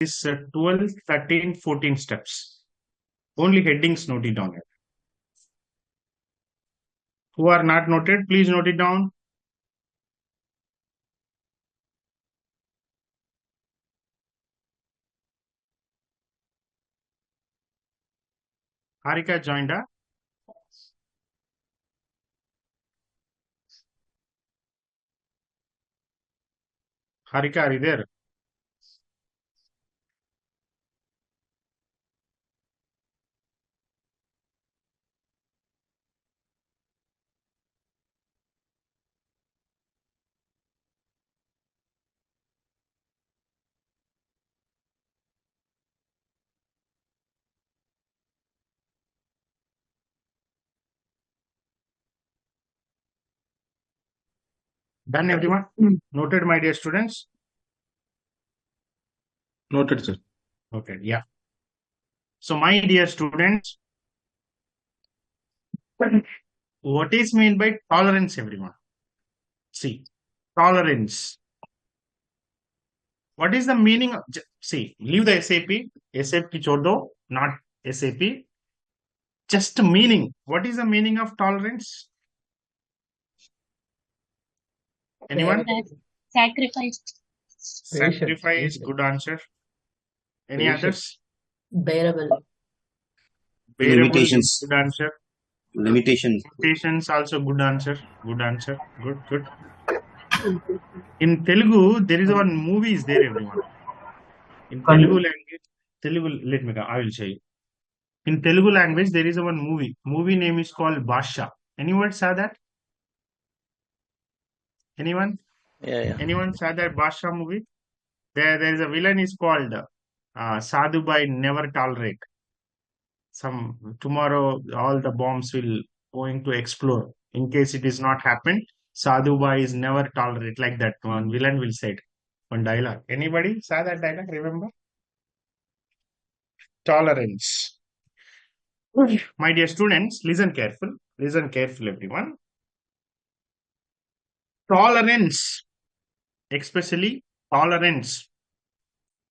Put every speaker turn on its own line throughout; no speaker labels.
is 12, 13, 14 steps. Only headings note it down here. Who are not noted, please note it down. Harika joined us. Harika, are you there? Done, everyone? Noted, my dear students?
Noted, sir.
Okay, yeah. So, my dear students, what is meant by tolerance, everyone? See, tolerance. What is the meaning of, see, leave the SAP, SAP ki chhod do, not SAP. Just meaning. What is the meaning of tolerance? Anyone?
Sacrifice.
Sacrifice, good answer. Any others?
Bearable.
Bearable,
Limitations.
good answer.
Limitations.
Limitations, also good answer. Good answer. Good, good. In Telugu, there is one movie is there, everyone. In Telugu language, let me come, I will show you. In Telugu language, there is one movie. Movie name is called Basha. Anyone saw that? Anyone?
Yeah.
Anyone saw that Basha movie? There is a villain is called Sadhubai Never Tolerate. Tomorrow all the bombs will going to explode. In case it is not happened, Sadhubai is never tolerate, like that one villain will say it. One dialogue. Anybody saw that dialogue? Remember? Tolerance. My dear students, listen careful. Listen careful, everyone. Tolerance, especially tolerance,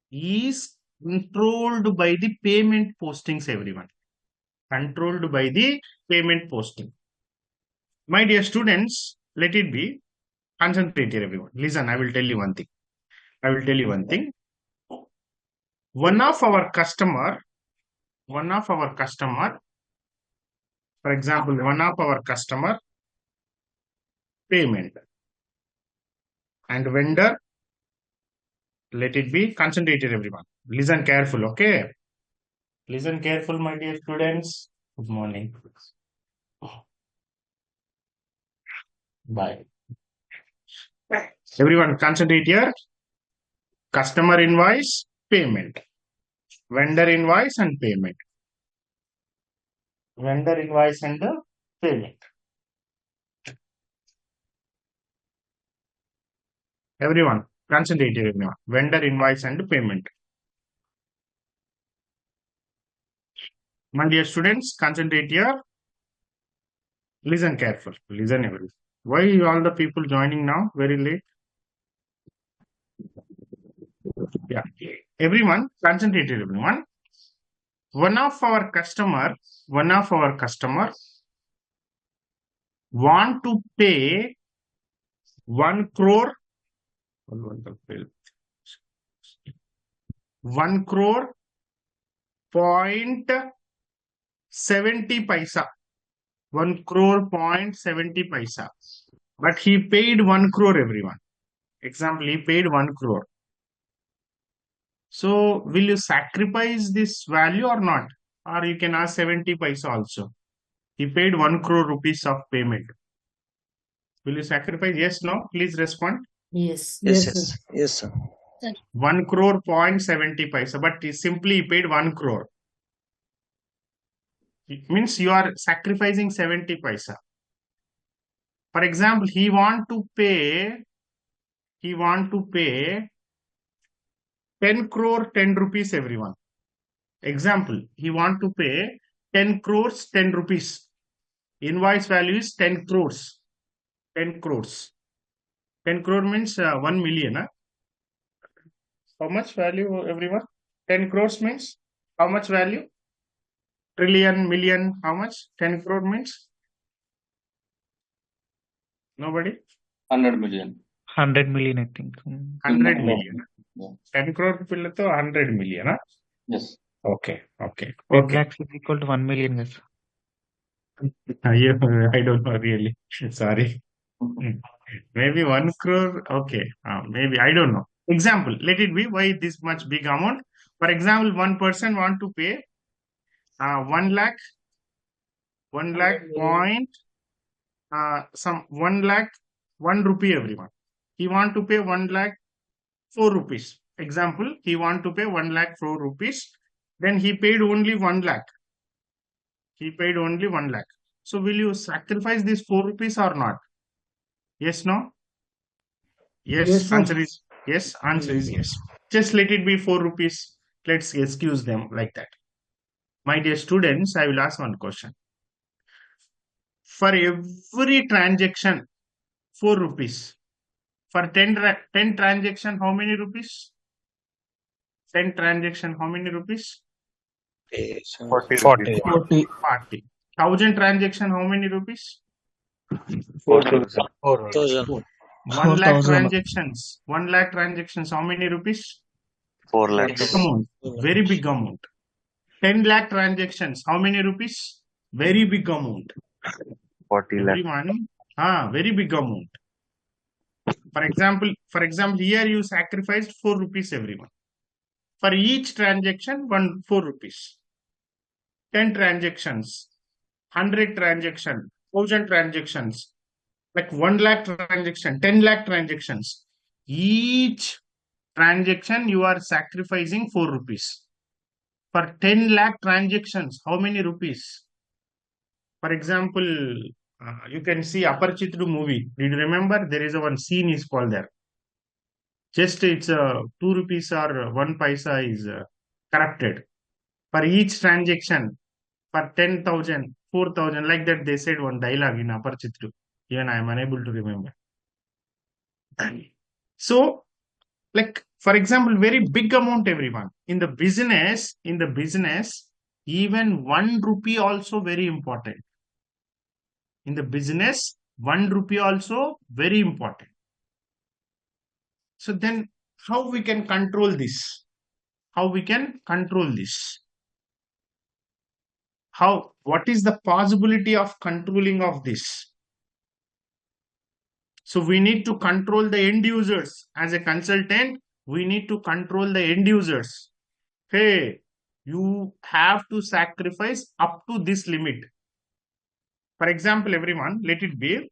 is controlled by the payment postings, everyone. Controlled by the payment posting. My dear students, let it be. Concentrate here, everyone. Listen, I will tell you one thing. I will tell you one thing. One of our customer, for example, one of our customer payment and vendor, let it be. Concentrated, everyone. Listen careful, okay? Listen careful, my dear students. Good morning. Bye. Everyone, concentrate here. Customer invoice, payment. Vendor invoice and payment. Vendor invoice and the payment. Everyone, concentrate here, everyone. Vendor invoice and payment. My dear students, concentrate here. Listen careful. Listen, everyone. Why all the people joining now very late? Yeah. Everyone, concentrate here, everyone. One of our customer want to pay 1 crore 1 crore point 70 paisa. 1 crore point 70 paisa. But he paid 1 crore, everyone. Example, he paid 1 crore. So will you sacrifice this value or not? Or you can ask 70 paisa also. He paid 1 crore rupees of payment. Will you sacrifice? Yes, no? Please respond.
Yes.
Yes, sir.
1 crore point 70 paisa. But he simply paid 1 crore. It means you are sacrificing 70 paisa. For example, he want to pay 10 crore 10 rupees, everyone. Example, he want to pay 10 crores 10 rupees. Invoice value is 10 crores. 10 crores. 10 crore means 1 million. Huh? How much value, everyone? 10 crores means how much value? Trillion, million, how much? 10 crore means? Nobody?
100 million.
100 million, I think.
100
No.
million.
Yeah.
10 crore పిల్లతో 100 million. Huh?
Yes.
Okay, okay.
10
Okay.
lakhs is equal to 1 million, guys.
I don't know really. Sorry. Maybe 1 crore. Okay. Maybe I don't know. Example. Let it be. Why this much big amount? For example, one person want to pay 1 lakh, 1 lakh point, some 1 lakh, 1 rupee everyone. He want to pay 1 lakh 4 rupees. Example, he want to pay 1 lakh 4 rupees. Then he paid only 1 lakh. He paid only 1 lakh. So will you sacrifice this 4 rupees or not? Yes, no? Yes,
Yes, sir.
answer is yes. Answer is yes. Just let it be 4 rupees. Let's excuse them like that. My dear students, I will ask one question. For every transaction, 4 rupees. For 10 transaction, how many rupees? 10 transaction, how many rupees?
Okay, so
40
40.
rupees.
40.
40. 1,000 transaction, how many rupees?
4,000.
4,000.
1 lakh
4,000.
transactions. 1 lakh transactions, how many rupees?
4
Big
lakhs.
amount. Very big amount. 10 lakh transactions, how many rupees? Very big amount.
40 lakhs.
Everyone, very big amount. For example, here you sacrificed 4 rupees everyone. For each transaction, 4 rupees. 10 transactions, 100 transaction, 1,000 transactions, like 1 lakh transaction, 10 lakh transactions. Each transaction you are sacrificing 4 rupees. For 10 lakh transactions, how many rupees? For example, you can see Aparchitru movie. Did you remember? There is a one scene is called there. Just it's 2 rupees or 1 paisa is corrupted. For each transaction, for 10,000, 4,000, like that they said one dialogue in Aparchitru. Even I am unable to remember. So, like for example, very big amount everyone. In the business, even 1 rupee also very important. In the business, 1 rupee also very important. So then how we can control this? How we can control this? What is the possibility of controlling of this? So we need to control the end users. As a consultant, we need to control the end users. Hey, you have to sacrifice up to this limit. For example, everyone, let it be.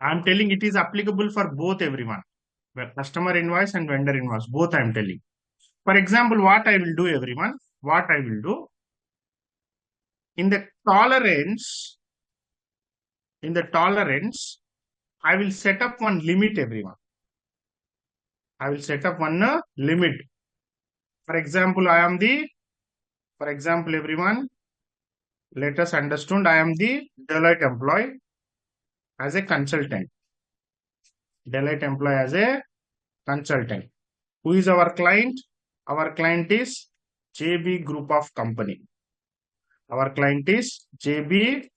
I'm telling it is applicable for both everyone. Customer invoice and vendor invoice, both I'm telling. For example, what I will do everyone, in the tolerance, I will set up one limit everyone. I will set up one limit. For example, everyone, let us understand I am the Deloitte employee as a consultant. Deloitte employee as a consultant. Who is our client? Our client is JB Group of Company. Our client is JB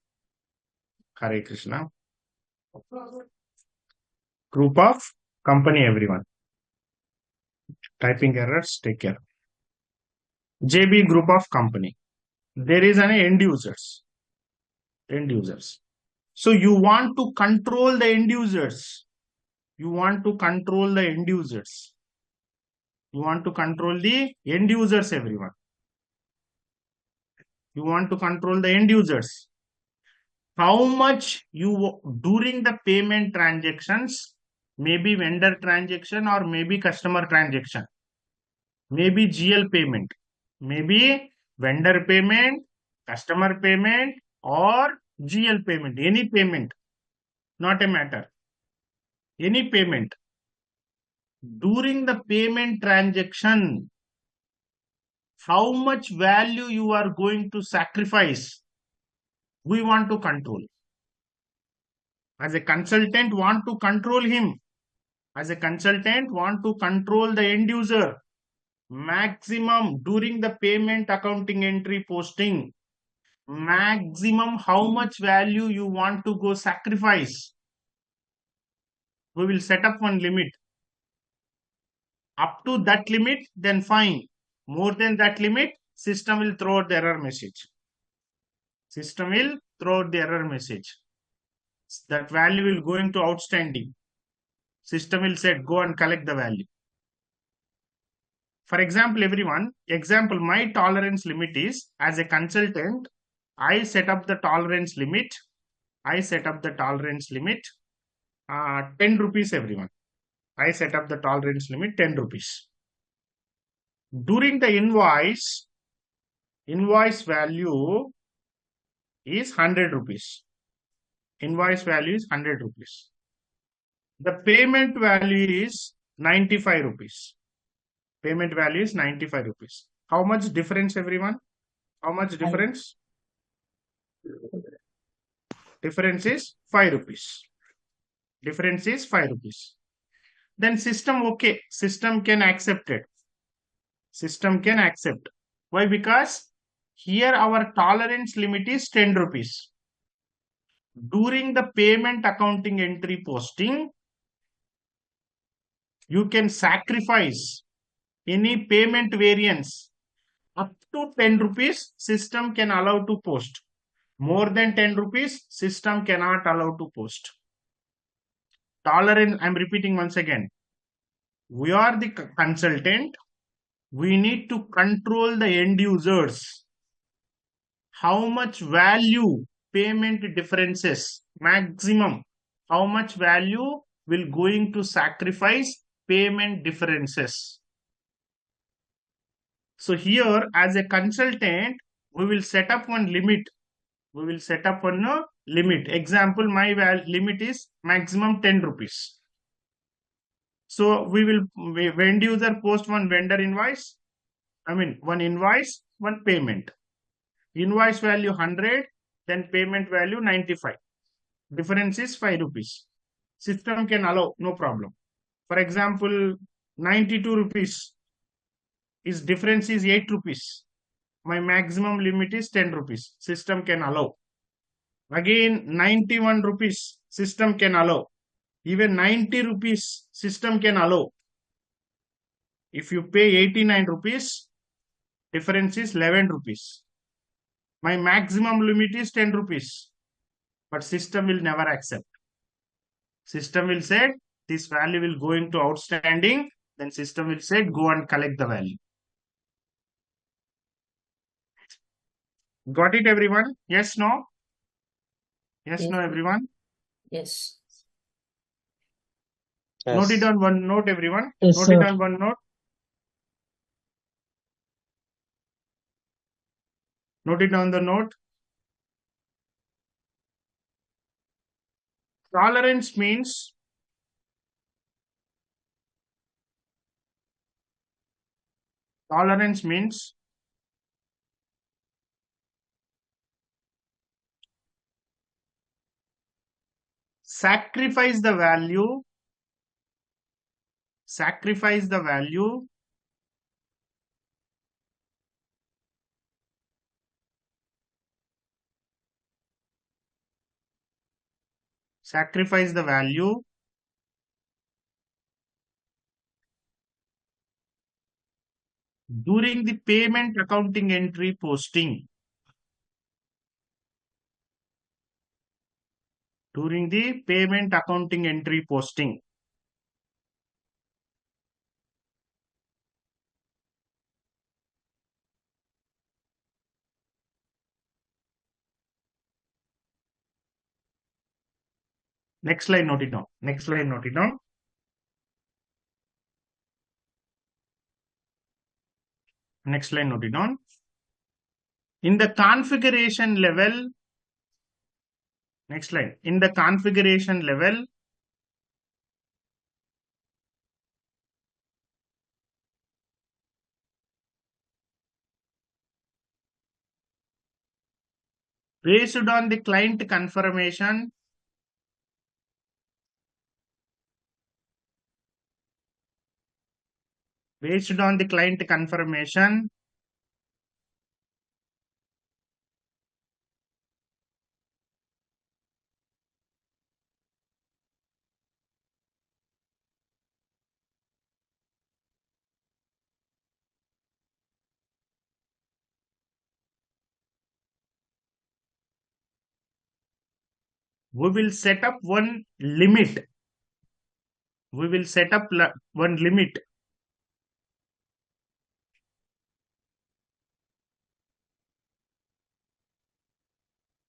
Hare Krishna Group of Company, everyone. Typing errors, take care. JB Group of Company. There is an end users. So you want to control the end users. You want to control the end users, everyone. You want to control the end users. How much during the payment transactions, maybe vendor transaction or maybe customer transaction, maybe GL payment, maybe vendor payment, customer payment or GL payment, any payment, not a matter. Any payment. During the payment transaction, how much value you are going to sacrifice, we want to control. As a consultant, want to control him. As a consultant, want to control the end user. maximum during the payment accounting entry posting, maximum how much value you want to go sacrifice. We will set up one limit. Up to that limit, then fine. More than that limit, system will throw out the error message. System will throw out the error message. That value will go into outstanding. System will say, go and collect the value. For example, my tolerance limit is, as a consultant, I set up the tolerance limit. 10 rupees, everyone. I set up the tolerance limit 10 rupees. During the invoice value is 100 rupees. Invoice value is 100 rupees. The payment value is 95 rupees. Payment value is 95 rupees. How much difference, everyone? How much difference? Difference is 5 rupees. Difference is 5 rupees. Then system, okay, system can accept it. System can accept. Why? Because here our tolerance limit is 10 rupees. During the payment accounting entry posting, you can sacrifice any payment variance up to 10 rupees, system can allow to post. More than 10 rupees, system cannot allow to post. Tolerance, I'm repeating once again. We are the consultant. We need to control the end users. How much value payment differences, maximum, how much value will going to sacrifice payment differences. So here, as a consultant, we will set up one limit. Example, my limit is maximum 10 rupees. So when user post one vendor invoice, one invoice, one payment. Invoice value 100, then payment value 95. Difference is 5 rupees. System can allow, no problem. For example, 92 rupees. Its difference is 8 rupees. My maximum limit is 10 rupees. System can allow. Again, 91 rupees. System can allow. Even 90 rupees. System can allow. If you pay 89 rupees, difference is 11 rupees. My maximum limit is 10 rupees. But system will never accept. System will say this value will go into outstanding. Then system will say go and collect the value. Got it, everyone? Yes, no? Yes, no, everyone?
Yes.
Note it on one note, everyone.
Yes,
Note
sir.
it on one note. Note it on the note. Tolerance means sacrifice the value during the payment accounting entry posting. During the payment accounting entry posting. Next slide, note it down. Next slide, note it down. Next slide, note it down. In the configuration level, next slide. In the configuration level, based on the client confirmation, Based on the client confirmation, we will set up one limit. We will set up one limit.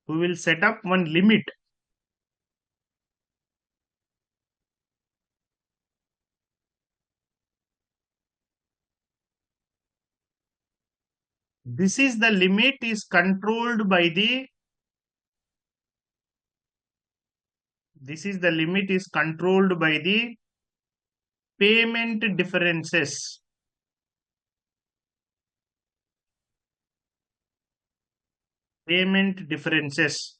We will set up one limit. This is the limit is controlled by the payment differences. Payment differences.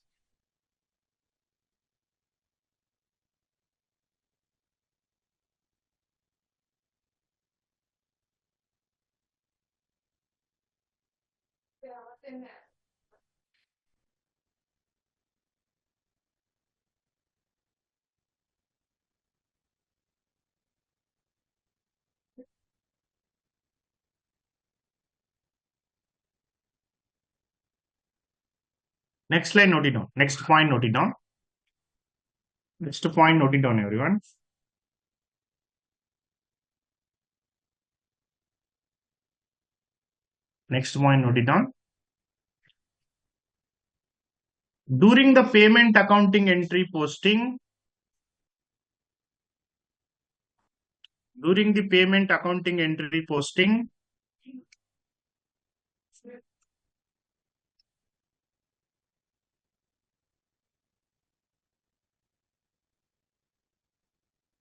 Next line, note it down. Next point, note it down. Next point, note it down, everyone. Next point, note it down. During the payment accounting entry posting, during the payment accounting entry posting,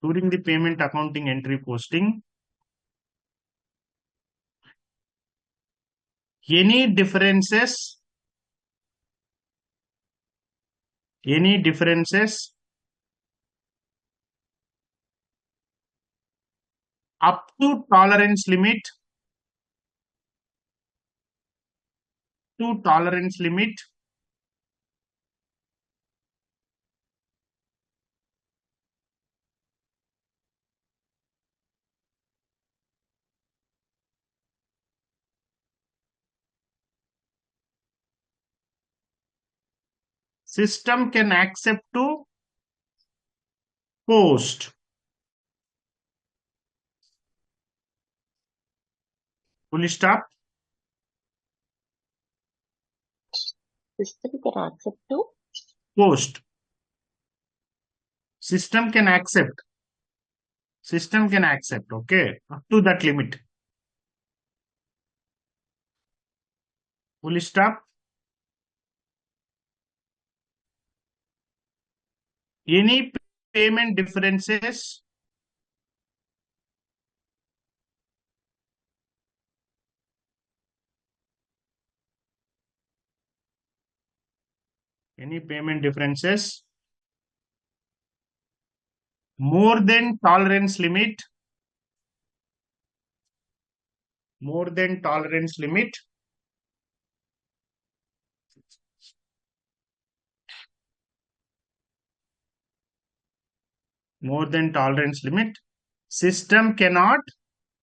during the payment accounting entry posting, any differences up to tolerance limit, system can accept to post. Full stop.
System can accept to
Post. System can accept. Okay, up to that limit. Full stop. Any payment differences more than tolerance limit, more than tolerance limit, system cannot,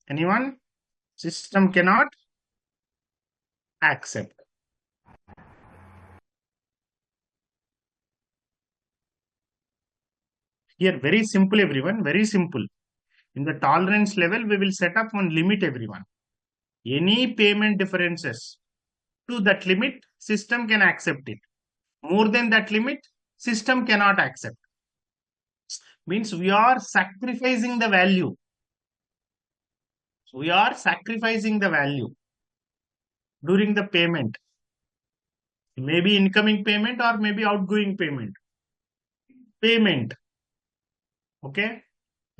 anyone? System cannot accept. Here, very simple, everyone, very simple. In the tolerance level, we will set up one limit, everyone. Any payment differences to that limit, system can accept it. More than that limit, system cannot accept. Means we are sacrificing the value. We are sacrificing the value during the payment. Maybe incoming payment or maybe outgoing payment. Okay.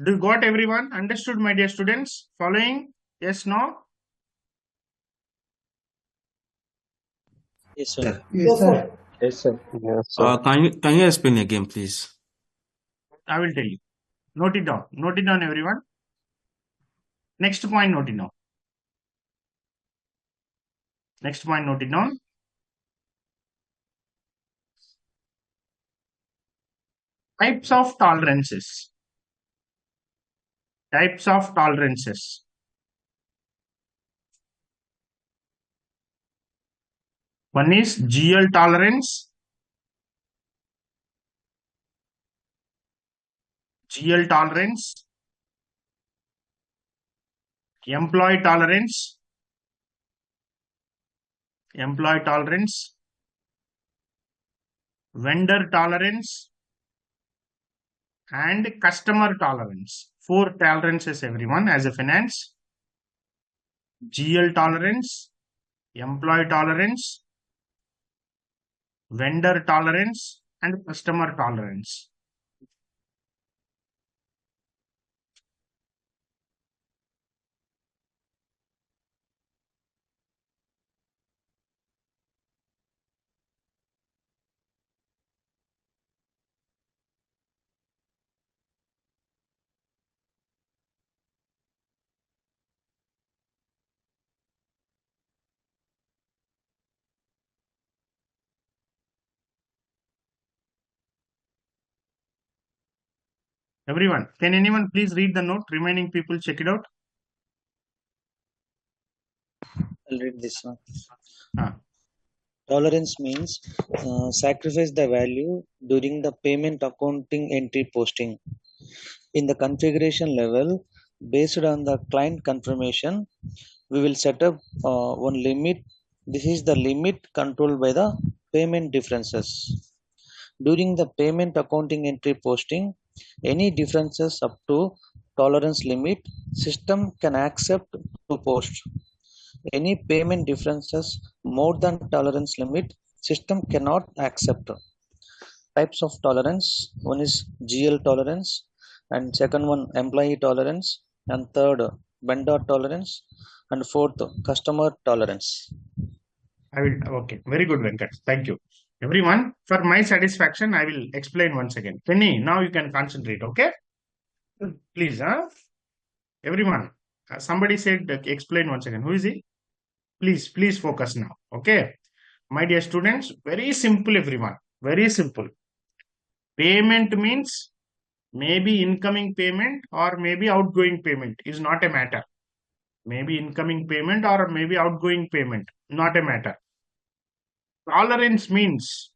Do you got everyone? Understood, my dear students? Following? Yes, no?
Yes, sir.
Yes, sir.
Yes, sir.
Can you explain again, please?
I will tell you. Note it down. Note it down, everyone. Next point noted down. Next point noted down. Types of tolerances. Types of tolerances. One is GL tolerance. GL tolerance. Employee tolerance. Employee tolerance. Vendor tolerance. And customer tolerance. 4 tolerances, everyone, as a finance. GL tolerance, employee tolerance, vendor tolerance, and customer tolerance. Everyone, can anyone please read the note? Remaining people check it out.
I'll read this one.
Ah.
Tolerance means sacrifice the value during the payment accounting entry posting. In the configuration level, based on the client confirmation, we will set up one limit. This is the limit controlled by the payment differences. During the payment accounting entry posting, any differences up to tolerance limit, system can accept to post. Any payment differences more than tolerance limit, system cannot accept. Types of tolerance, one is GL tolerance, and second one employee tolerance, and third vendor tolerance, and fourth customer tolerance.
Okay, very good, Venkat. Thank you. Everyone, for my satisfaction, I will explain once again. Penny, now you can concentrate, okay? Please, everyone, somebody said explain once again. Who is he? Please focus now, okay? My dear students, very simple, everyone. Very simple. Payment means maybe incoming payment or maybe outgoing payment is not a matter. Maybe incoming payment or maybe outgoing payment, not a matter. Tolerance means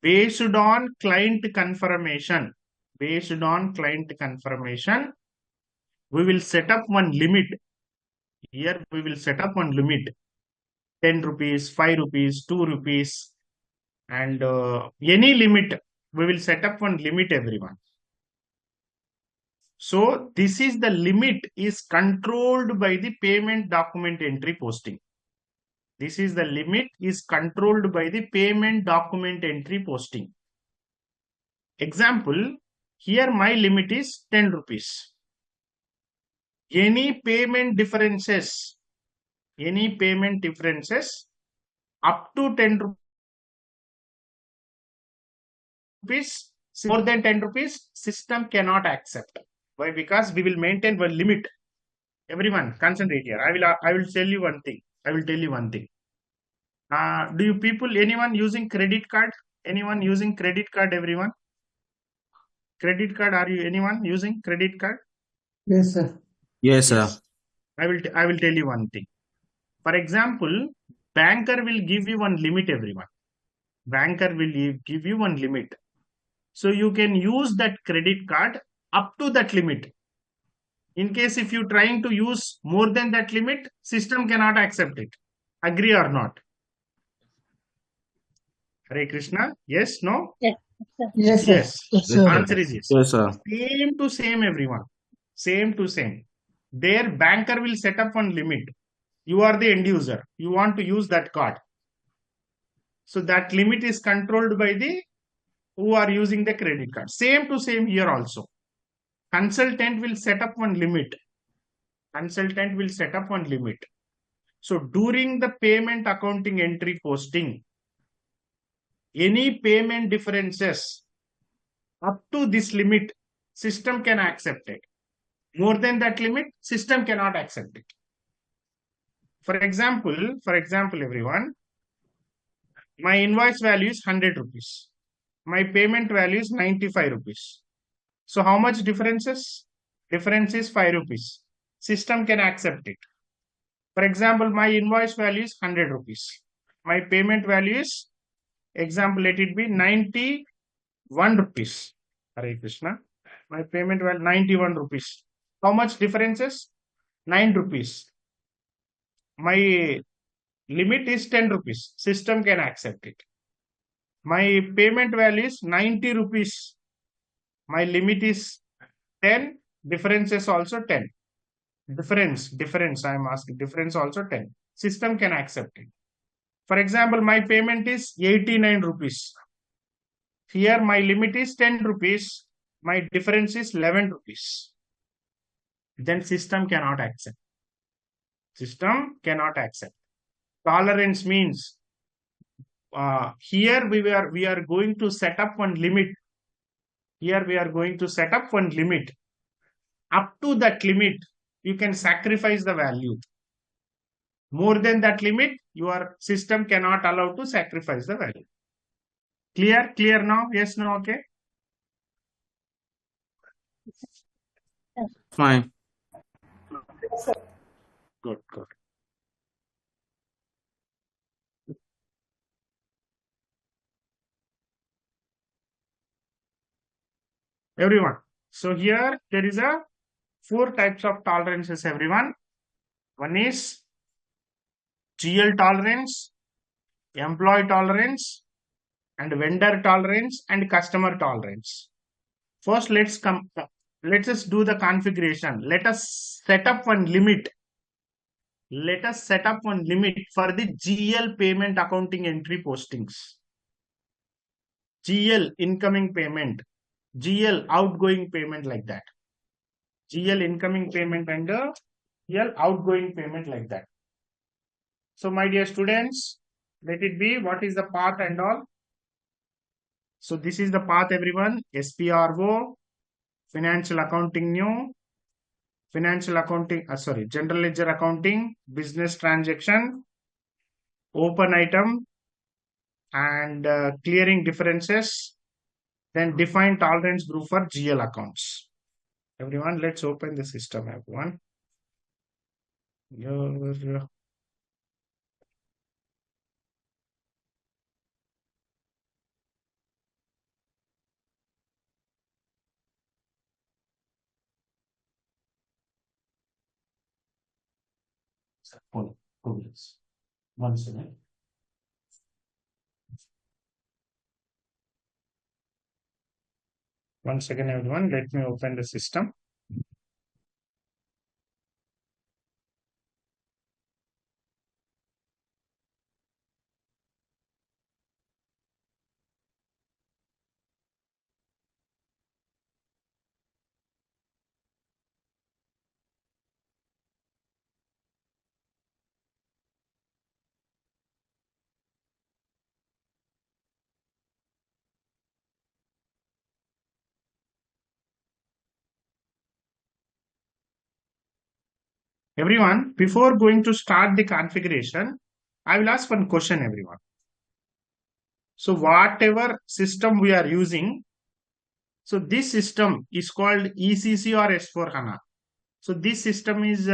based on client confirmation. Based on client confirmation, we will set up one limit. Here we will set up one limit. 10 rupees, 5 rupees, 2 rupees, and any limit. We will set up one limit, everyone. So this is the limit is controlled by the payment document entry posting. This is the limit is controlled by the payment document entry posting. Example, here my limit is 10 rupees. Any payment differences up to 10 rupees, more than 10 rupees, system cannot accept. Why? Because we will maintain one limit. Everyone, concentrate here. I will tell you one thing. Do you people, anyone using credit card? Anyone using credit card, everyone? Credit card, are you anyone using credit card?
Yes, sir.
Yes, sir.
I will tell you one thing. For example, banker will give you one limit, everyone. Banker will give you one limit. So you can use that credit card up to that limit. In case if you trying to use more than that limit, system cannot accept it. Agree or not? Hare Krishna? Yes? No?
Yes, sir.
Yes, sir.
Yes.
Yes, sir.
Answer is yes.
Yes, sir.
Same to same, everyone. Same to same. Their banker will set up one limit. You are the end user. You want to use that card. So that limit is controlled by the who are using the credit card. Same to same here also. Consultant will set up one limit. So during the payment accounting entry posting, any payment differences up to this limit, system can accept it. More than that limit, system cannot accept it. For example, everyone, my invoice value is 100 rupees. My payment value is 95 rupees. So how much differences? Difference is 5 rupees. System can accept it. For example, my invoice value is 100 rupees. My payment value is, example, let it be 91 rupees. Hare Krishna. My payment value 91 rupees. How much differences? 9 rupees. My limit is 10 rupees. System can accept it. My payment value is 90 rupees. My limit is 10. Difference is also 10. Difference, I am asking. Difference also 10. System can accept it. For example, my payment is 89 rupees. Here my limit is 10 rupees. My difference is 11 rupees. Then system cannot accept. System cannot accept. Tolerance means here we are going to set up one limit. Here we are going to set up one limit. Up to that limit, you can sacrifice the value. More than that limit, your system cannot allow to sacrifice the value. Clear now? Yes, no, okay?
Fine.
Good. Everyone. So here there is a 4 types of tolerances, everyone. One is GL tolerance, employee tolerance, and vendor tolerance, and customer tolerance. First, let's us do the configuration. Let us set up one limit. Let us set up one limit for the GL payment accounting entry postings. GL incoming payment, GL outgoing payment, like that. GL incoming payment and GL outgoing payment, like that. So my dear students, let it be what is the path and all. So this is the path, everyone. SPRO, financial accounting new, financial accounting, general ledger accounting, business transaction, open item, and clearing differences, then define tolerance group for GL accounts. Everyone, let's open the system, everyone. One second. One second, everyone. Let me open the system. Everyone, before going to start the configuration, I will ask one question, everyone. So whatever system we are using, so this system is called ECC or S4HANA. So this system is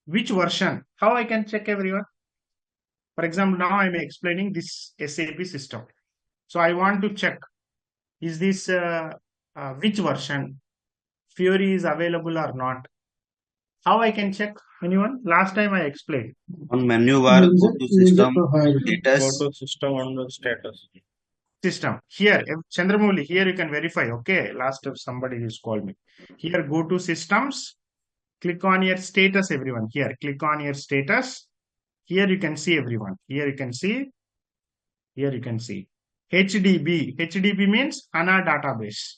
which version? How I can check, everyone? For example, now I am explaining this SAP system. So I want to check, is this which version? Fiori is available or not? How I can check? Anyone? Last time I explained.
On menu bar, go to system, status.
Go to system on the status.
System. Here, Chandramouli, here you can verify. Okay, last time somebody has called me. Here, go to systems. Click on your status, everyone. Here, click on your status. Here you can see, everyone. Here you can see. Here you can see. HDB. HDB means HANA database.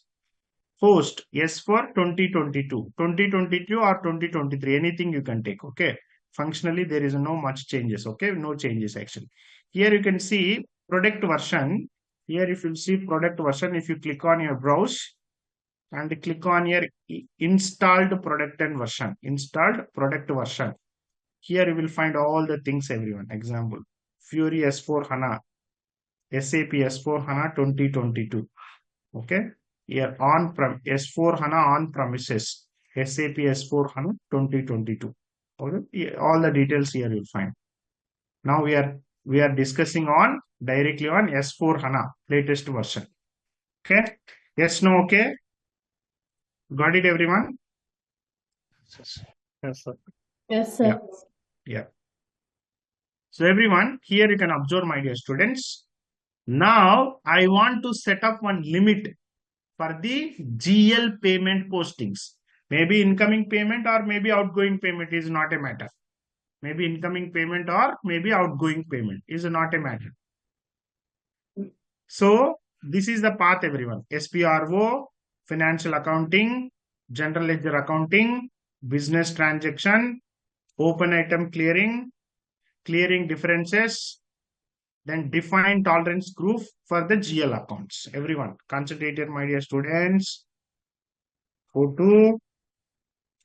Host, yes, for 2022. 2022 or 2023. Anything you can take. Okay. Functionally, there is no much changes. Okay. No changes actually. Here you can see product version. Here if you see product version, if you click on your browse, and click on your installed product and version. Installed product version. Here you will find all the things, everyone. Example, Fury S4 HANA, SAP S4 HANA 2022. Okay. Here on-prem S4 HANA on premises, SAP S4 HANA 2022. Okay. All the details here you'll find. Now we are discussing on directly on S4 HANA latest version. Okay. Yes, no, okay. Got it, everyone?
Yes, sir.
Yes, sir.
Yeah. Yeah. So everyone, here you can observe, my dear students. Now I want to set up one limit for the GL payment postings. Maybe incoming payment or maybe outgoing payment is not a matter. Maybe incoming payment or maybe outgoing payment is not a matter. So this is the path, everyone. SPRO, financial accounting, general ledger accounting, business transaction, open item clearing, clearing differences, then define tolerance group for the GL accounts. Everyone, concentrate here, my dear students. Go to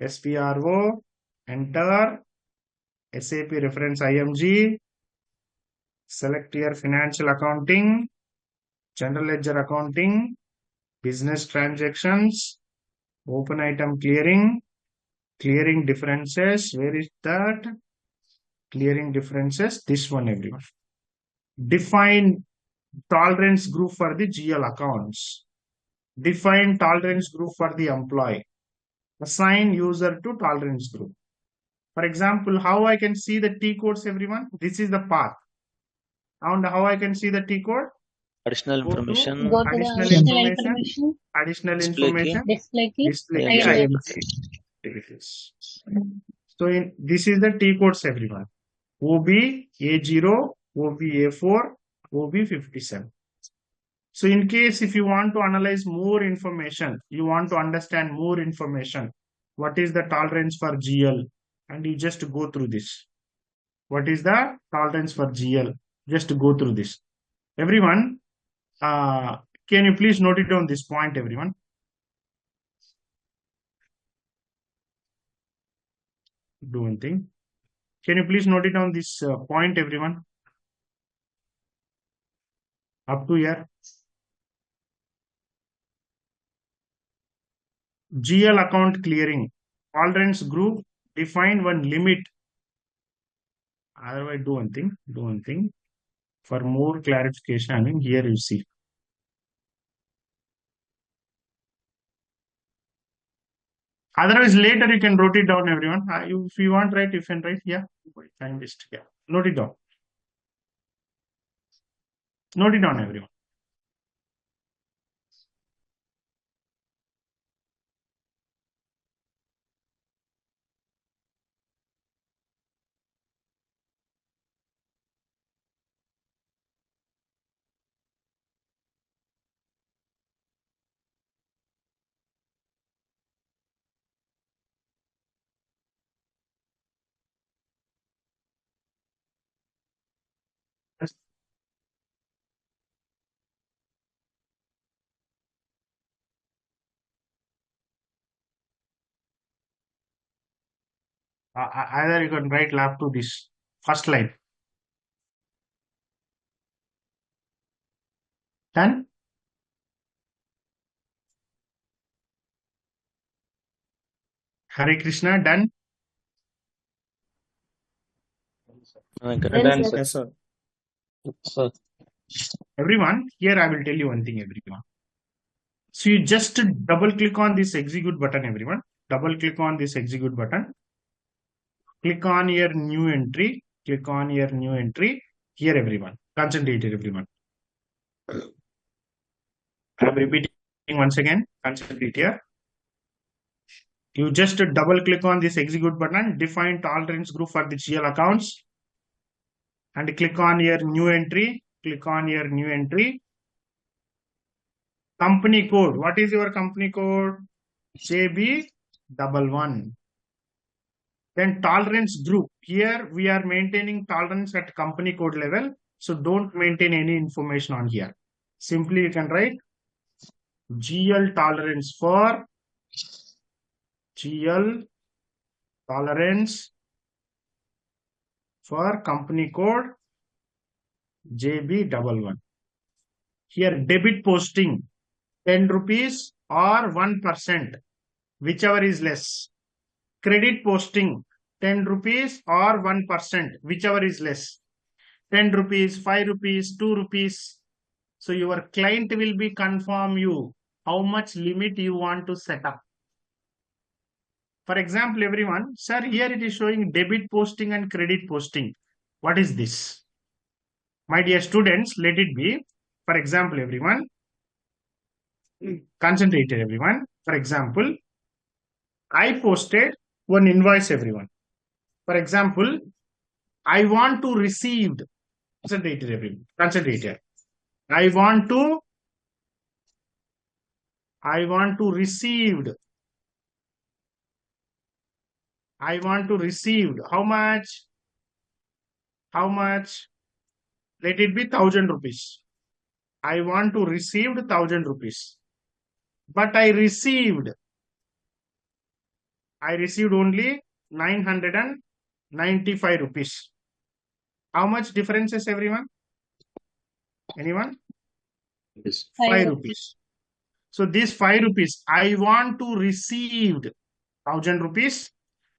SPRO, enter SAP reference IMG, select your financial accounting, general ledger accounting, business transactions, open item clearing, clearing differences. Where is that? Clearing differences. This one, everyone. Define tolerance group for the GL accounts. Define tolerance group for the employee. Assign user to tolerance group. For example, how I can see the T codes, everyone? This is the path. And how I can see the T code?
Additional
Go to
information.
Go to the
additional
additional
information,
information.
additional
Display key.
information,
Display key.
display key,
IMG.
IMG. So this is the T codes, everyone. OB A0, OB A4, OB 57. So in case if you want to analyze more information, you want to understand more information, what is the tolerance for GL? And you just go through this. What is the tolerance for GL? Just go through this. Everyone, can you please note it down this point, everyone? Do one thing. Can you please note it down this point, everyone? Up to here. GL account clearing. Tolerance group define one limit. Otherwise, do one thing. For more clarification, I mean, here you see. Otherwise, later you can write it down, everyone. If you want, write, you can write. Yeah, time list. Yeah, note it down. Note it down, everyone. Either you can write lab to this first line. Done? Hare Krishna, done?
Done, sir.
Yes, sir.
Sir.
Everyone, here I will tell you one thing, everyone. So you just double click on this execute button, everyone. Double click on this execute button. Click on your new entry. Click on your new entry. Here, everyone. Concentrate here, everyone. I'm repeating once again. Concentrate here. You just double click on this execute button. Define tolerance group for the GL accounts. And click on your new entry. Click on your new entry. Company code. What is your company code? JB11. Then tolerance group. Here we are maintaining tolerance at company code level. So don't maintain any information on here. Simply you can write GL tolerance for GL tolerance for company code JB11. Here debit posting 10 rupees or 1%, whichever is less. Credit posting 10 rupees or 1%, whichever is less. 10 rupees, 5 rupees, 2 rupees. So your client will be confirm you how much limit you want to set up. For example, everyone, sir, here it is showing debit posting and credit posting. What is this? My dear students, let it be. For example, everyone, concentrate everyone. For example, I posted one invoice, everyone. For example, I want to receive, concentrate everyone, concentrate here. I want to receive how much? How much? Let it be 1,000 rupees. I want to receive 1,000 rupees. But I received only 995 rupees. How much differences, everyone? Anyone? 5 rupees. So this 5 rupees, I want to receive 1,000 rupees.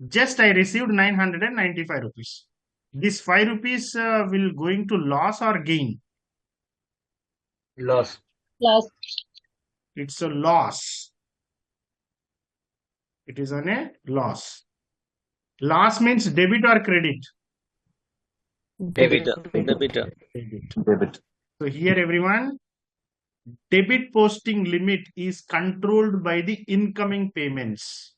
Just I received 995 rupees. This 5 rupees will going to loss or gain?
Loss.
It's a loss. It is on a loss. Loss means debit or credit?
Debit.
Debit. So here everyone, debit posting limit is controlled by the incoming payments.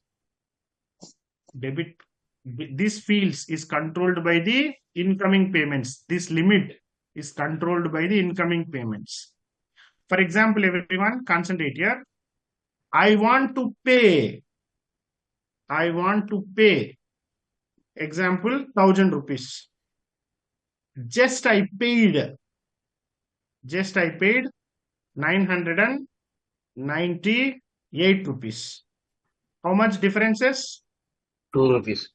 This fields is controlled by the incoming payments. This limit is controlled by the incoming payments. For example, everyone, concentrate here. I want to pay. Example, 1,000 rupees. Just I paid 998 rupees. How much differences?
2 rupees.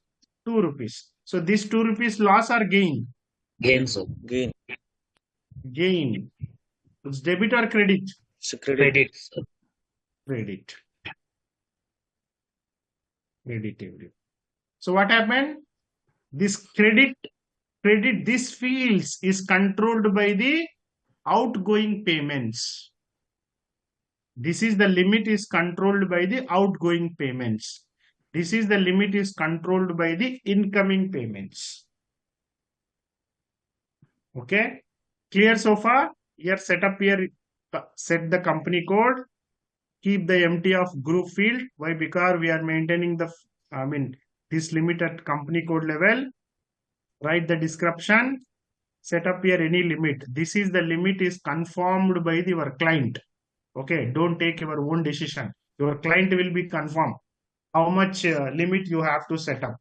2 rupees. So this 2 rupees loss or gain?
Gain, sir.
Gain. It's debit or credit?
It's a credit.
Credit. So what happened? This credit, this fields is controlled by the outgoing payments. This is the limit is controlled by the outgoing payments. This is the limit is controlled by the incoming payments. Okay, clear so far? Here set the company code, keep the empty of group field. Why? Because we are maintaining this limit at company code level. Write the description, set up here any limit. This is the limit is confirmed by your client. Okay, don't take your own decision. Your client will be confirmed how much limit you have to set up.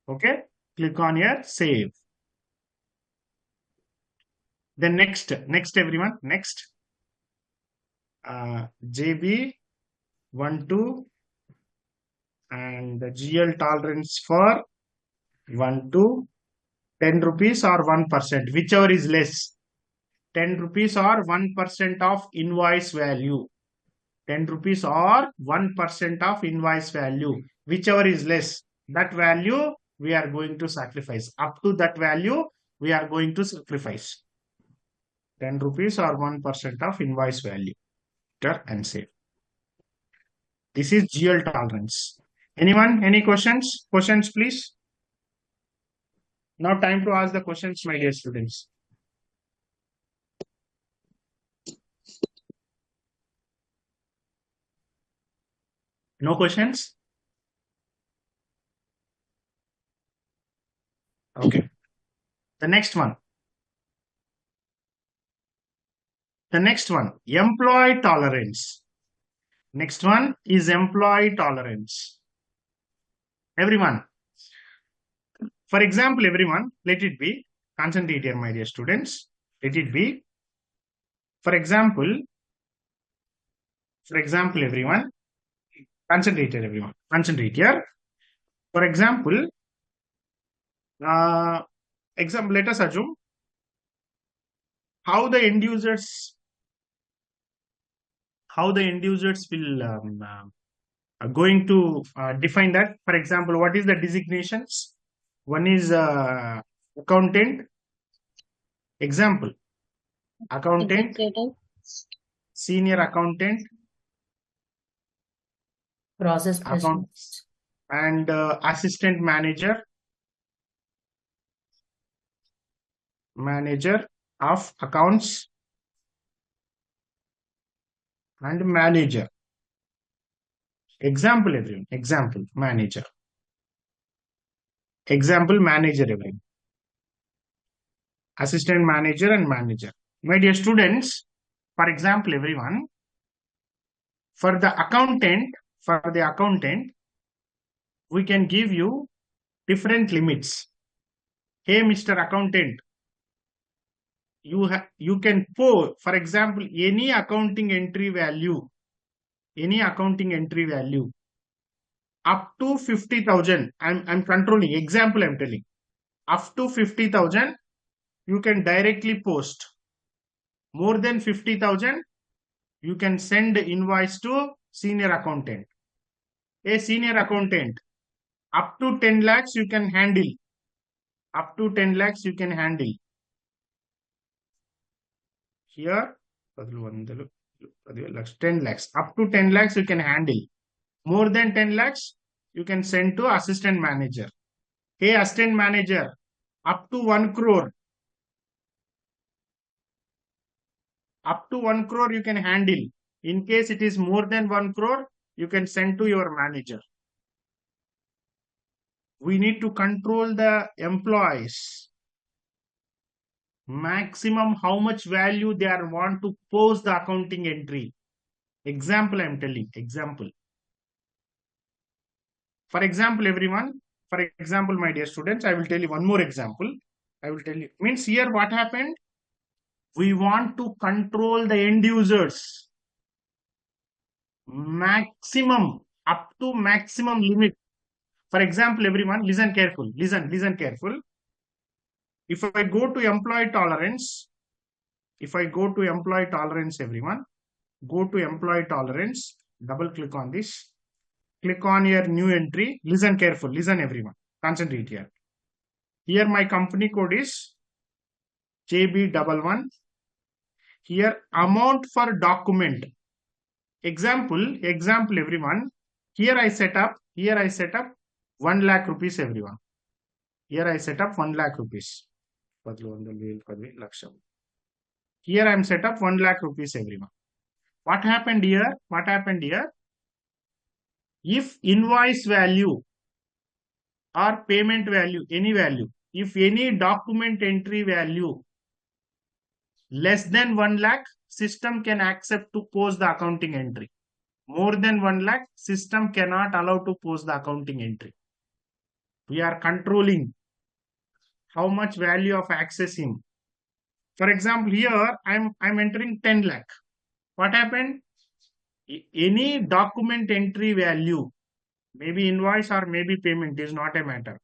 Okay, click on here, save. Then next everyone, next JB12 and the GL tolerance for 12, 10 rupees or 1%, whichever is less. 10 rupees or 1% of invoice value. 10 rupees or 1% of invoice value, whichever is less. That value we are going to sacrifice. Up to that value we are going to sacrifice. 10 rupees or 1% of invoice value. Enter and save. This is GL tolerance. Anyone? Any questions? Questions, please. Now time to ask the questions, my dear students. No questions? Okay. The next one, employee tolerance. Next one is employee tolerance. Everyone. For example, everyone, let it be, concentrate here, my dear students. Let it be, for example, For example, everyone, concentrate here, everyone. Concentrate here. For example, let us assume how the end users will going to define that. For example, what is the designations? One is accountant. Example, accountant,
Executive,
senior accountant,
process
account,
specialist,
and assistant manager, manager of accounts, and manager. Example, everyone. Example, manager. Example, manager, everyone. Assistant manager and manager. My dear students, for example, everyone, for the accountant, we can give you different limits. Hey, Mr. Accountant, you can pour, for example, any accounting entry value up to 50,000. I'm controlling. Example, I'm telling. Up to 50,000, you can directly post. More than 50,000, you can send invoice to senior accountant. A senior accountant, up to 10 lakhs you can handle. Up to 10 lakhs you can handle. Here, 10 lakhs. Up to 10 lakhs you can handle. More than 10 lakhs, you can send to assistant manager. Hey, assistant manager, up to 1 crore. Up to 1 crore you can handle. In case it is more than 1 crore, you can send to your manager. We need to control the employees. Maximum how much value they are want to post the accounting entry. Example, I am telling. Example. For example, everyone. For example, my dear students, I will tell you one more example. I will tell you. Means here what happened? We want to control the end users. Maximum, up to maximum limit. For example, everyone, listen careful. Listen careful. If I go to employee tolerance, everyone, go to employee tolerance, double click on this, click on your new entry. Listen careful. Listen, everyone. Concentrate here. Here my company code is JB11. Here amount for document. Example, everyone. Here I set up 1 lakh rupees, everyone. Here I set up 1 lakh rupees. Here I am set up 1 lakh rupees, everyone. What happened here? If invoice value or payment value, any value, if any document entry value less than 1 lakh, system can accept to post the accounting entry. More than 1 lakh, system cannot allow to post the accounting entry. We are controlling how much value of accessing. For example, here I'm entering 10 lakh. What happened? Any document entry value, maybe invoice or maybe payment, is not a matter.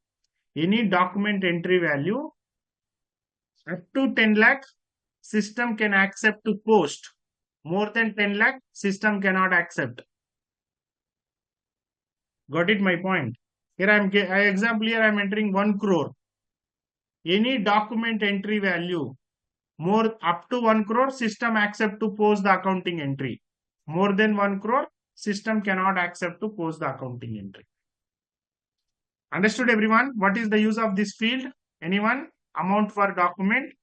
Any document entry value up to 10 lakh, system can accept to post. More than 10 lakh, system cannot accept. Got it, my point? Here example, here I'm entering 1 crore. Any document entry value more up to 1 crore, system accept to post the accounting entry. More than 1 crore, system cannot accept to post the accounting entry. Understood, everyone? What is the use of this field? Anyone? Amount for document?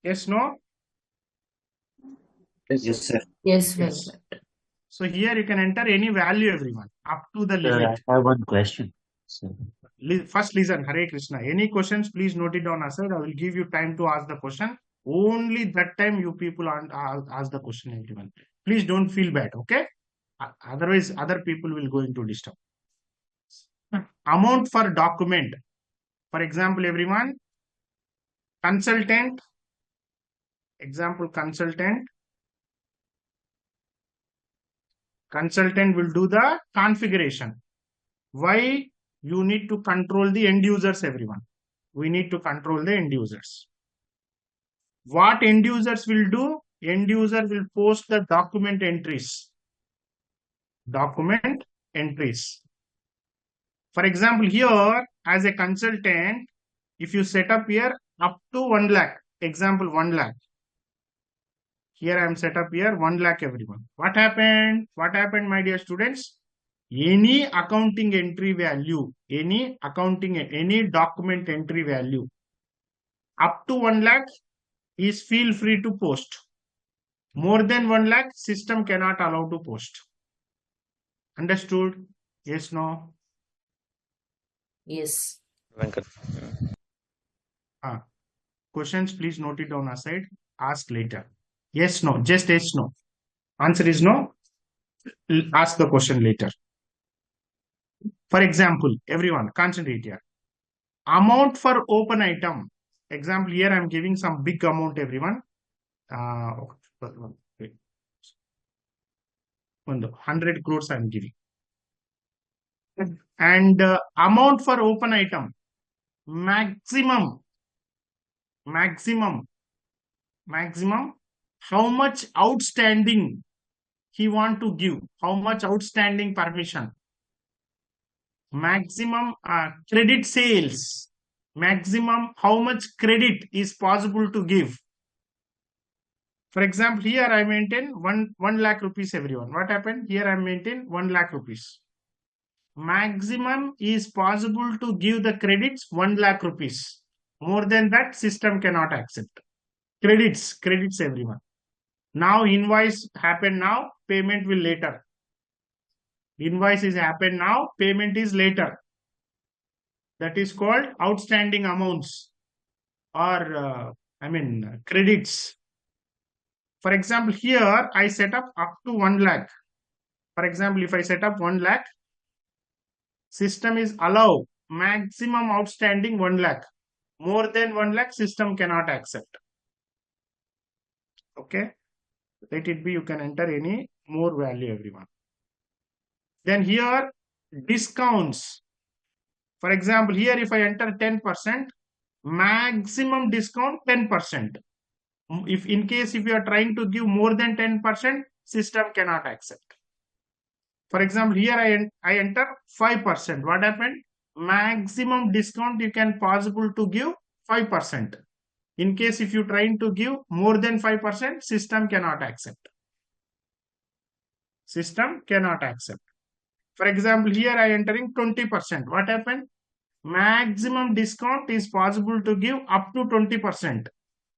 Yes, no?
Yes, sir.
yes,
Yes.
well,
So here you can enter any value, everyone, up to the
Sir,
limit.
I have one question. Sir.
First listen, Hare Krishna. Any questions, please note it down, aside. I will give you time to ask the question. Only that time you people ask the question, everyone. Please don't feel bad, okay? Otherwise, other people will go into disturb. Amount for document. For example, everyone, consultant. Example, consultant. Consultant will do the configuration. Why? You need to control the end users, everyone. We need to control the end users. What end users will do? End user will post the document entries. Document entries. For example, here as a consultant, if you set up here up to 1 lakh, example 1 lakh. Here I am set up here 1 lakh, everyone. What happened? What happened, my dear students? Any accounting entry value, any document entry value up to 1 lakh is feel free to post. More than 1 lakh, system cannot allow to post. Understood? Yes, no?
Yes.
Venkat.
Questions, please note it down aside. Ask later. Yes, no. Just yes, no. Answer is no. Ask the question later. For example, everyone, concentrate here. Amount for open item. Example, here I am giving some big amount, everyone. 100 crores I am giving. And amount for open item. Maximum. How much outstanding he want to give. How much outstanding permission. Maximum credit sales. Maximum how much credit is possible to give. For example, here I maintain 1 lakh rupees, everyone. What happened? Here I maintain 1 lakh rupees. Maximum is possible to give the credits 1 lakh rupees. More than that, system cannot accept. Credits, everyone. Now invoice happen now, payment will later. Invoice is happen now, payment is later. That is called outstanding amounts or credits. For example, here I set up to 1 lakh. For example, if I set up 1 lakh, system is allow maximum outstanding 1 lakh. More than 1 lakh, system cannot accept. Okay. Let it be, you can enter any more value, everyone. Then here, discounts. For example, here if I enter 10%, maximum discount 10%. If in case if you are trying to give more than 10%, system cannot accept. For example, here I enter 5%. What happened? Maximum discount you can possible to give 5%. In case if you trying to give more than 5%, system cannot accept. System cannot accept. For example, here I entering 20%. What happened? Maximum discount is possible to give up to 20%.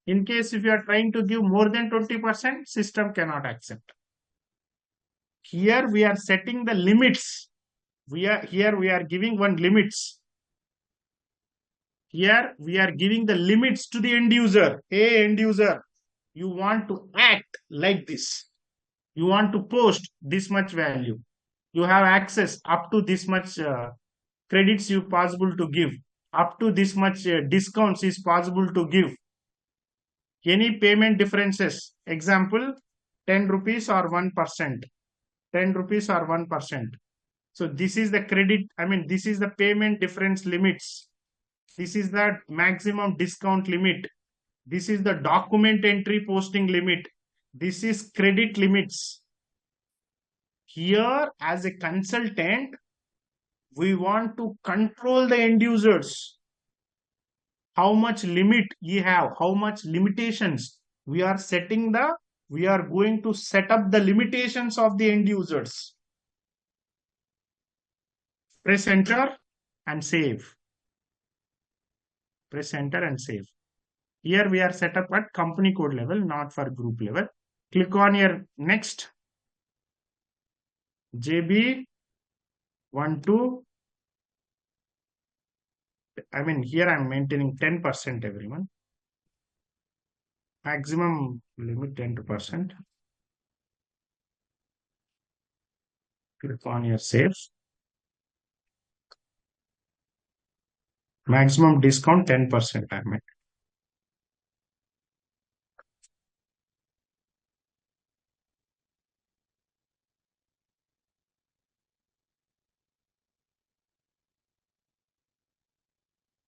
In case if you are trying to give more than 20%, system cannot accept. Here we are setting the limits. We are giving one limits. Here we are giving the limits to the end user. Hey, end user, you want to act like this. You want to post this much value. You have access up to this much credits you possible to give. Up to this much discounts is possible to give. Any payment differences. Example, 10 rupees or 1%. 10 rupees or 1%. So this is the credit. This is the payment difference limits. This is the maximum discount limit. This is the document entry posting limit. This is credit limits. Here, as a consultant, we want to control the end users. How much limit you have, how much limitations we are going to set up the limitations of the end users. Press enter and save. Press enter and save. Here we are set up at company code level, not for group level. Click on your next. JB 12. Here I'm maintaining 10%, everyone. Maximum limit 10%. Click on your save. Maximum discount 10%. I meant.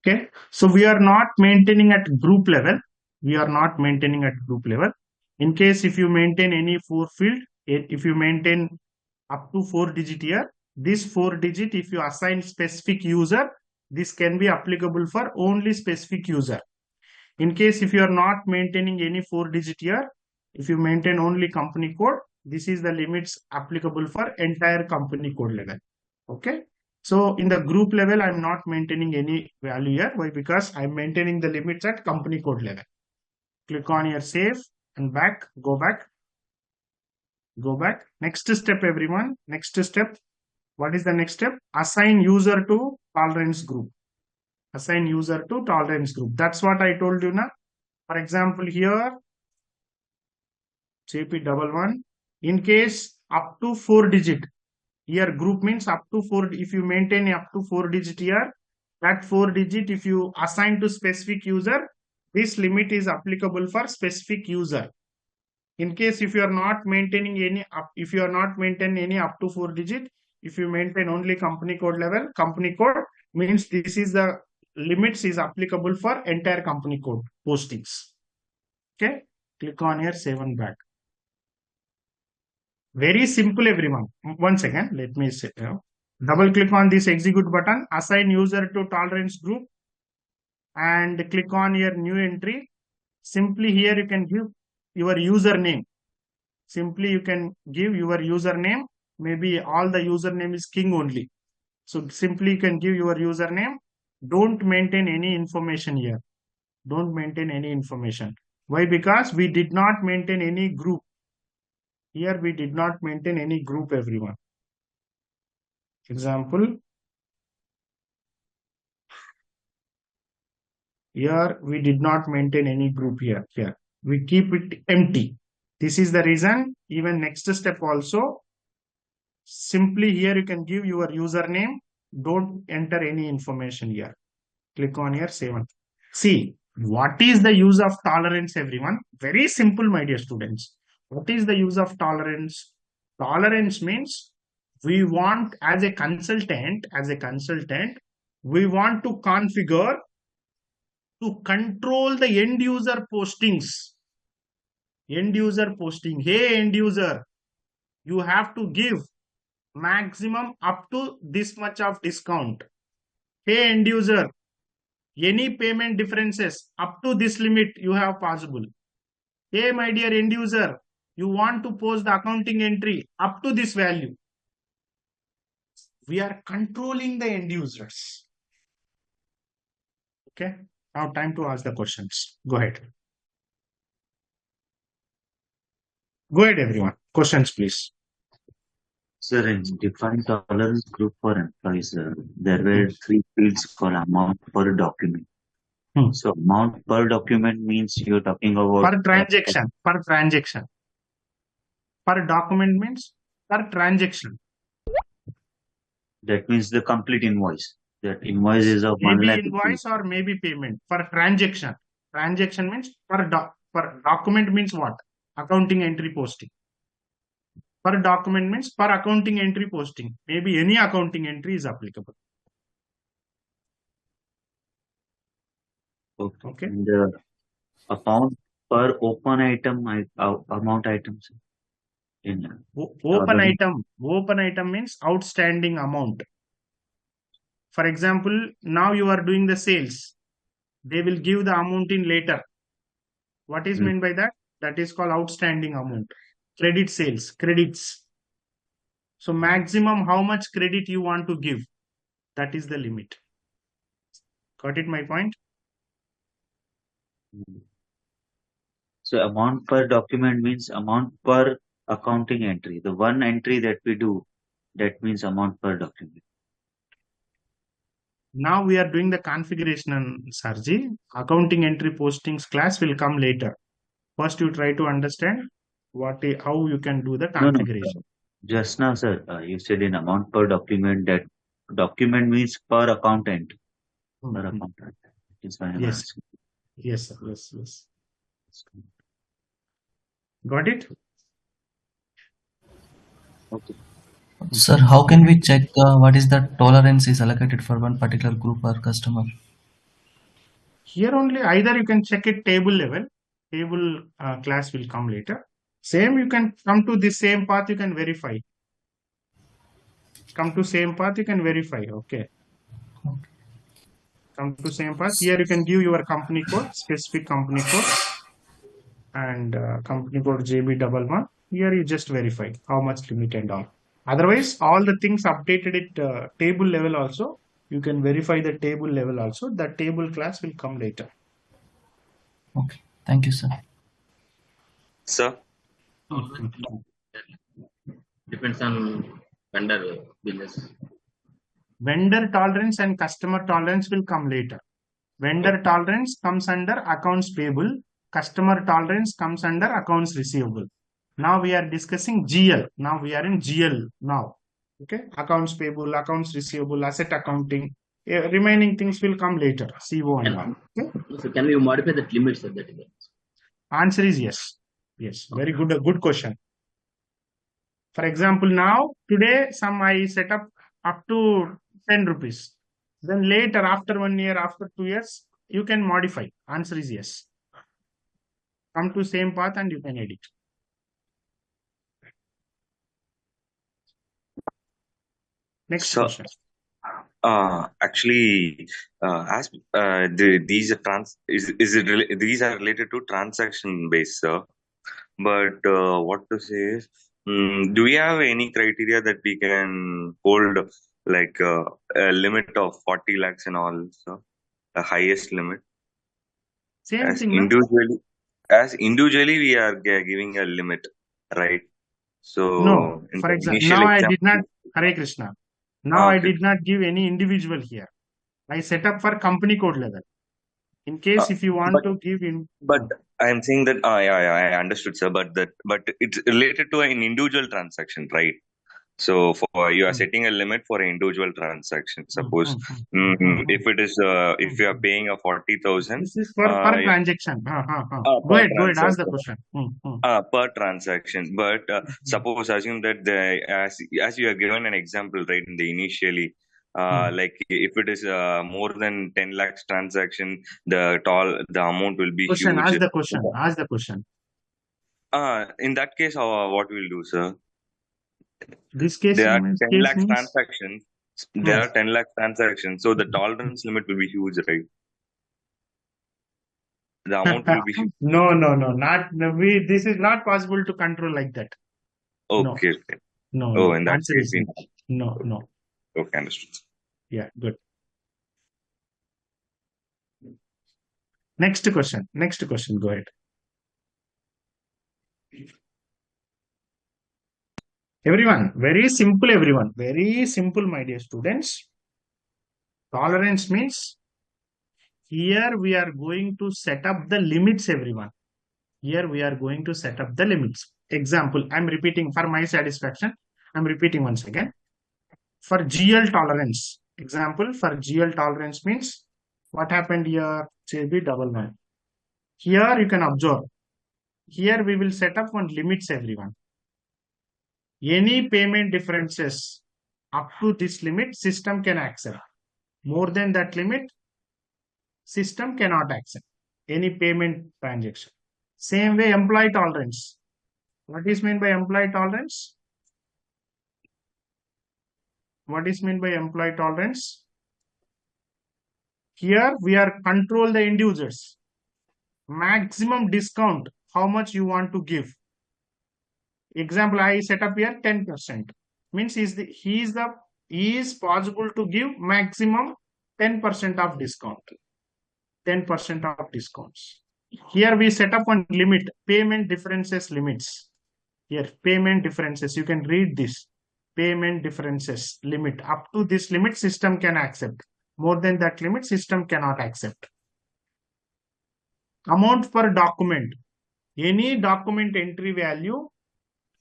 Okay, so we are not maintaining at group level. We are not maintaining at group level. In case if you maintain any 4 field, if you maintain up to 4 digit here, this 4 digit, if you assign specific user, this can be applicable for only specific user. In case if you are not maintaining any 4 digit here, if you maintain only company code, this is the limits applicable for entire company code level. Okay. So in the group level, I'm not maintaining any value here. Why? Because I'm maintaining the limits at company code level. Click on your save and back, go back. Go back. Next step, everyone. Next step. What is the next step? Assign user to tolerance group. Assign user to tolerance group. That's what I told you now. For example, here, JP11. In case up to 4 digit, here group means up to 4. If you maintain up to 4 digit here, that 4 digit, if you assign to specific user, this limit is applicable for specific user. In case if you are not maintaining any up, if you are not maintaining any up to 4 digit, if you maintain only company code level, company code means this is the limits is applicable for entire company code postings. Okay, click on here, save and back. Very simple, everyone. One second, let me say, double click on this execute button, assign user to tolerance group, and click on your new entry. Simply here you can give your username. Simply you can give your username. Maybe all the username is king only. So simply you can give your username. Don't maintain any information here. Don't maintain any information. Why? Because we did not maintain any group. Here we did not maintain any group, everyone. Example. Here we did not maintain any group here. Here we keep it empty. This is the reason. Even next step also. Simply here you can give your username. Don't enter any information here. Click on here, save. See, what is the use of tolerance, everyone? Very simple, my dear students. What is the use of tolerance? Tolerance means we want, as a consultant, we want to configure to control the end user postings. End user posting. Hey, end user, you have to give maximum up to this much of discount. Hey, end user, any payment differences up to this limit you have possible. Hey, my dear end user, you want to post the accounting entry up to this value. We are controlling the end users. Okay. Now time to ask the questions. Go ahead. Go ahead, everyone. Questions, please.
Sir, in defined tolerance group for employees, there were 3 fields called amount per document. So amount per document means you're talking about
per transaction. Per document means per transaction.
That means the complete invoice. That invoice is of 1 lakh.
Maybe invoice or maybe payment. For transaction. Transaction means per document means what? Accounting entry posting. Per document means per accounting entry posting. Maybe any accounting entry is applicable.
Okay. And the account per open item, amount items.
Open item means outstanding amount. For example, now you are doing the sales. They will give the amount in later. What is meant by that? That is called outstanding amount. Credit sales, credits. So maximum how much credit you want to give. That is the limit. Got it, my point?
So amount per document means amount per accounting entry. The one entry that we do, that means amount per document.
Now we are doing the configuration, Sarji. Accounting entry postings class will come later. First, you try to understand how you can do the configuration.
No. Just now, sir, you said in amount per document, that document means per account entry. Per account entry.
Yes. Yes, sir. Yes. Got it?
Okay.
Sir, how can we check what is the tolerance is allocated for one particular group or customer?
Here only either you can check it table level, table class will come later. Same, you can come to the same path, you can verify. Come to same path, you can verify. Okay. Come to same path. Here you can give your company code, specific company code, and company code JB11. Here you just verify how much limit and all. Otherwise, all the things updated at table level also. You can verify the table level also. The table class will come later.
Okay. Thank you, sir.
Sir,
Depends on vendor business.
Vendor tolerance and customer tolerance will come later. Vendor tolerance comes under accounts payable. Customer tolerance comes under accounts receivable. Now we are discussing GL. Now we are in GL now. Okay. Accounts payable, accounts receivable, asset accounting. Remaining things will come later. CO and all. Okay.
So can we modify that limits of that?
Answer is yes. Yes. Very good. A good question. For example, now today I set up to 10 rupees. Then later, after 1 year, after 2 years, you can modify. Answer is yes. Come to same path and you can edit. Next question.
Actually, as these are these are related to transaction based, sir. But what to say is, do we have any criteria that we can hold like a limit of 40 lakhs and all, sir? The highest limit.
Same
as
thing.
Individually, we are giving a limit, right? So
no. For example, now I did not. Hare Krishna. Now I did not give any individual here. I set up for company code level. In case if you want to give in.
But I am saying that I understood, sir. But it's related to an individual transaction, right? So for you are setting a limit for an individual transaction. Suppose if it is if you are paying a 40,000.
This is per transaction. Go ahead. Ask the question.
Per transaction. But suppose assume that as you have given an example, right, in the initially. Like if it is more than 10 lakhs transaction, the amount will be huge.
Ask the question.
In that case, what we'll do, sir?
This case
there are 10 lakh transactions. There are 10 lakh transactions, so the tolerance limit will be huge, right? The amount will be huge.
No. This is not possible to control like that.
Okay.
No.
Oh, in that case,
no.
Okay, understood.
Yeah, good. Next question. Go ahead. Everyone, very simple, my dear students. Tolerance means here we are going to set up the limits, everyone. Here we are going to set up the limits. Example, I'm repeating for my satisfaction. I'm repeating once again. For GL tolerance, example, for GL tolerance means what happened here? JB11. Here you can observe. Here we will set up one limits, everyone. Any payment differences up to this limit, system can accept. More than that limit, system cannot accept any payment transaction. Same way, employee tolerance. What is meant by employee tolerance? Here we are control the end users. Maximum discount, how much you want to give. Example, I set up here 10%. Means he is possible to give maximum 10% of discount. 10% of discounts. Here we set up one limit, payment differences limits. Here, payment differences, you can read this. Payment differences limit. Up to this limit, system can accept. More than that limit, system cannot accept. Amount per document. Any document entry value,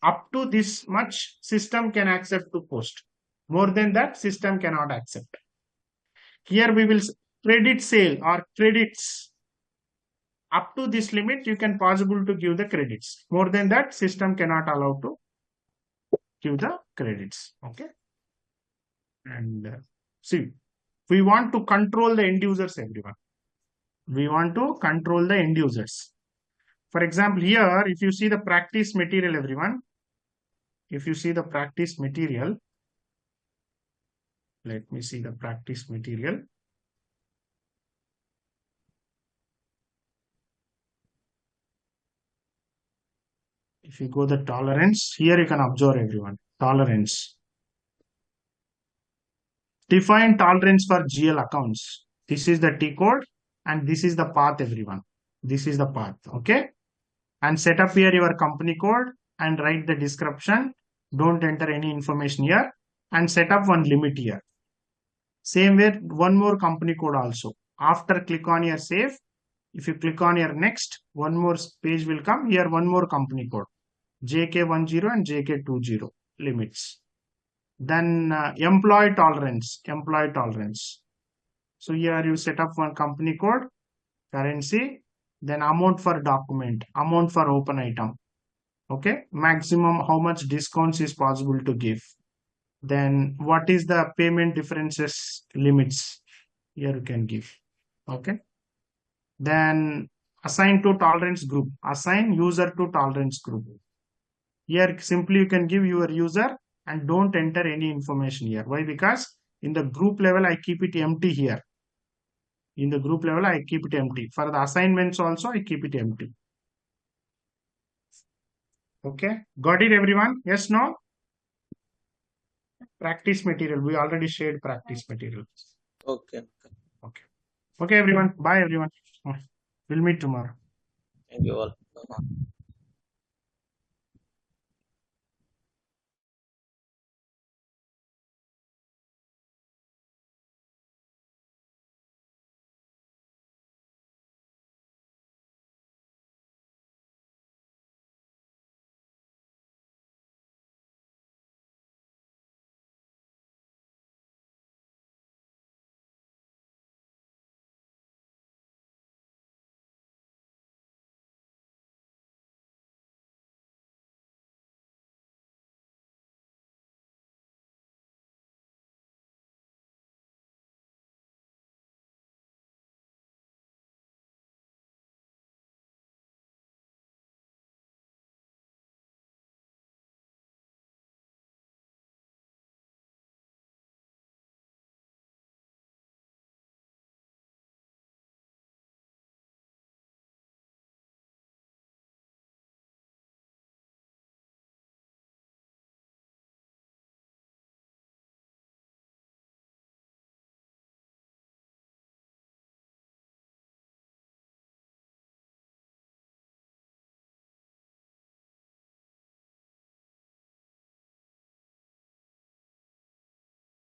up to this much, system can accept to post. More than that, system cannot accept. Here we will credit sale or credits. Up to this limit, you can possible to give the credits. More than that, system cannot allow to give the credits. Okay. And see, we want to control the end users, everyone. We want to control the end users. For example, here, if you see the practice material, everyone, if you see the practice material, let me see the practice material. If you go the tolerance, here you can observe everyone. Tolerance. Define tolerance for GL accounts. This is the T code and this is the path, everyone. This is the path, okay? And set up here your company code and write the description. Don't enter any information here and set up one limit here. Same way, one more company code also. After click on your save, if you click on your next, one more page will come. Here, one more company code. JK10 and JK20 limits. Then employee tolerance. So here you set up one company code, currency, then amount for document, amount for open item. Okay, maximum how much discounts is possible to give. Then what is the payment differences limits? Here you can give. Okay. Then assign to tolerance group. Assign user to tolerance group. Here simply you can give your user and don't enter any information here. Why? Because in the group level I keep it empty here. In the group level I keep it empty. For the assignments also I keep it empty. Okay. Got it everyone? Yes, no? Practice material. We already shared practice material.
Okay.
Okay. Okay, everyone. Bye, everyone. We'll meet tomorrow.
Thank you all.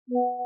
Yeah.